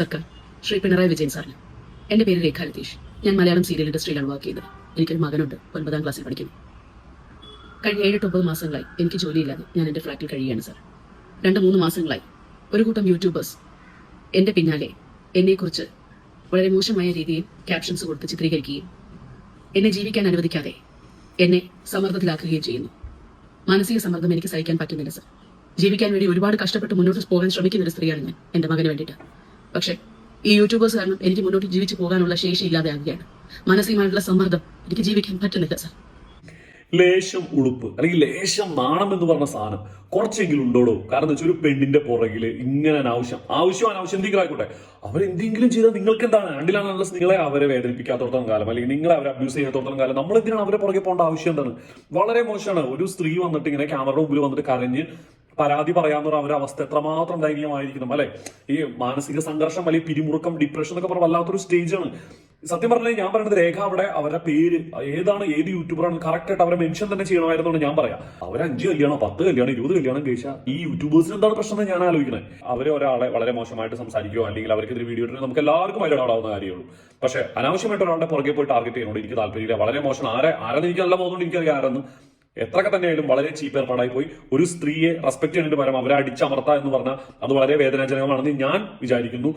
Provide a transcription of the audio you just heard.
സർക്കാർ ശ്രീ പിണറായി വിജയൻ സാറിന്. എന്റെ പേര് രേഖ രതീഷ്. ഞാൻ മലയാളം സീരിയൽ ഇൻഡസ്ട്രിയിലാണ് വർക്ക് ചെയ്യുന്നത്. എനിക്കൊരു മകനുണ്ട്, 9ാം ക്ലാസ്സിൽ പഠിക്കുന്നു. കഴിഞ്ഞ 7-9 മാസങ്ങളായി എനിക്ക് ജോലിയില്ലാതെ ഞാൻ എന്റെ ഫ്ലാറ്റിൽ കഴിയുകയാണ് സാർ. 2-3 മാസങ്ങളായി ഒരു കൂട്ടം യൂട്യൂബേഴ്സ് എന്റെ പിന്നാലെ എന്നെക്കുറിച്ച് വളരെ മോശമായ രീതിയിൽ ക്യാപ്ഷൻസ് കൊടുത്ത് ചിത്രീകരിക്കുകയും എന്നെ ജീവിക്കാൻ അനുവദിക്കാതെ എന്നെ സമ്മർദ്ദത്തിലാക്കുകയും ചെയ്യുന്നു. മാനസിക സമ്മർദ്ദം എനിക്ക് സഹിക്കാൻ പറ്റുന്നില്ല സർ. ജീവിക്കാൻ വേണ്ടി ഒരുപാട് കഷ്ടപ്പെട്ട് മുന്നോട്ട് പോകാൻ ശ്രമിക്കുന്ന ഒരു സ്ത്രീയാണ് ഞാൻ എന്റെ മകന് വേണ്ടിയിട്ട്. പക്ഷേ ഈ യൂട്യൂബേഴ്സ് കാരണം എനിക്ക് മുന്നോട്ട് ജീവിച്ചു പോകാനുള്ള ശേഷി ഇല്ലാതെയാകുകയാണ്. മാനസികമായിട്ടുള്ള സമ്മർദ്ദം, എനിക്ക് ജീവിക്കാൻ പറ്റുന്നില്ല സർ. ലേശം ഉടുപ്പ് അല്ലെങ്കിൽ ലേശം നാണം എന്ന് പറഞ്ഞ സാധനം കുറച്ചെങ്കിലും ഉണ്ടോടോ. കാരണം എന്ന് വെച്ചാൽ ഒരു പെണ്ണിന്റെ പുറകില് ഇങ്ങനെ അനാവശ്യം എന്തെങ്കിലും ആയിക്കോട്ടെ, അവരെന്തെങ്കിലും ചെയ്താൽ നിങ്ങൾക്ക് എന്താണ്? രണ്ടിലാണല്ലോ നിങ്ങളെ അവരെ വേദനിപ്പിക്കാത്തോടത്തോളം കാലം അല്ലെങ്കിൽ നിങ്ങളെ അവരെ അബ്യൂസ് ചെയ്യാത്തോടത്തോളം കാലം നമ്മൾ എന്തിനാണ് അവരെ പുറകെ പോകേണ്ട ആവശ്യം എന്താണ്? വളരെ മോശമാണ്. ഒരു സ്ത്രീ വന്നിട്ട് ഇങ്ങനെ ക്യാമറയുടെ മുമ്പിൽ വന്നിട്ട് കരഞ്ഞ് പരാതി പറയാവുന്ന അവരുടെ അവസ്ഥ എത്രമാത്രം ദയനീയമായിരിക്കണം അല്ലെ. ഈ മാനസിക സംഘർഷം അല്ലെങ്കിൽ പിരിമുറുക്കം, ഡിപ്രഷൻ എന്നൊക്കെ പറഞ്ഞ വല്ലാത്തൊരു സ്റ്റേജാണ്. സത്യം പറഞ്ഞാൽ ഞാൻ പറയുന്നത് രേഖ അവിടെ അവരുടെ പേര് ഏതാണ്, ഏത് യൂട്യൂബറാണ് കറക്റ്റ് ആയിട്ട് അവരെ മെൻഷൻ തന്നെ ചെയ്യണമായിരുന്നു ഞാൻ പറയാം. അവർ 5 കല്യാണം, 10 കല്യാണം, 20 കല്യാണം കഴിച്ചാൽ ഈ യൂട്യൂബേഴ്സിന് എന്താണ് പ്രശ്നം ഞാൻ ആലോചിക്കണേ. അവരെ ഒരാളെ വളരെ മോശമായിട്ട് സംസാരിക്കുകയോ അല്ലെങ്കിൽ അവർക്കെതിരെ വീഡിയോ ഇടുന്നത് നമുക്ക് എല്ലാവർക്കും അതിലിടാവുന്ന കാര്യമുള്ളൂ. പക്ഷേ അനാവശ്യമായിട്ട് ഒരാളുടെ പുറകെ പോയി ടാർഗറ്റ് ചെയ്യുന്നതുകൊണ്ട് എനിക്ക് താല്പര്യമില്ല. വളരെ മോശം. ആരെന്ന് എനിക്ക് നല്ല പോകുന്നുണ്ട്, എനിക്കറിയാം ആരെന്ന്. എത്രയൊക്കെ തന്നെയായാലും വളരെ ചീപ്പ് ഏർപ്പാടായി പോയി. ഒരു സ്ത്രീയെ റെസ്പെക്ട് ചെയ്യുന്നതിന് പകരം അവരെ അടിച്ചമർത്തുക എന്ന് പറഞ്ഞാൽ അത് വളരെ വേദനാജനകമാണെന്ന് ഞാൻ വിചാരിക്കുന്നു.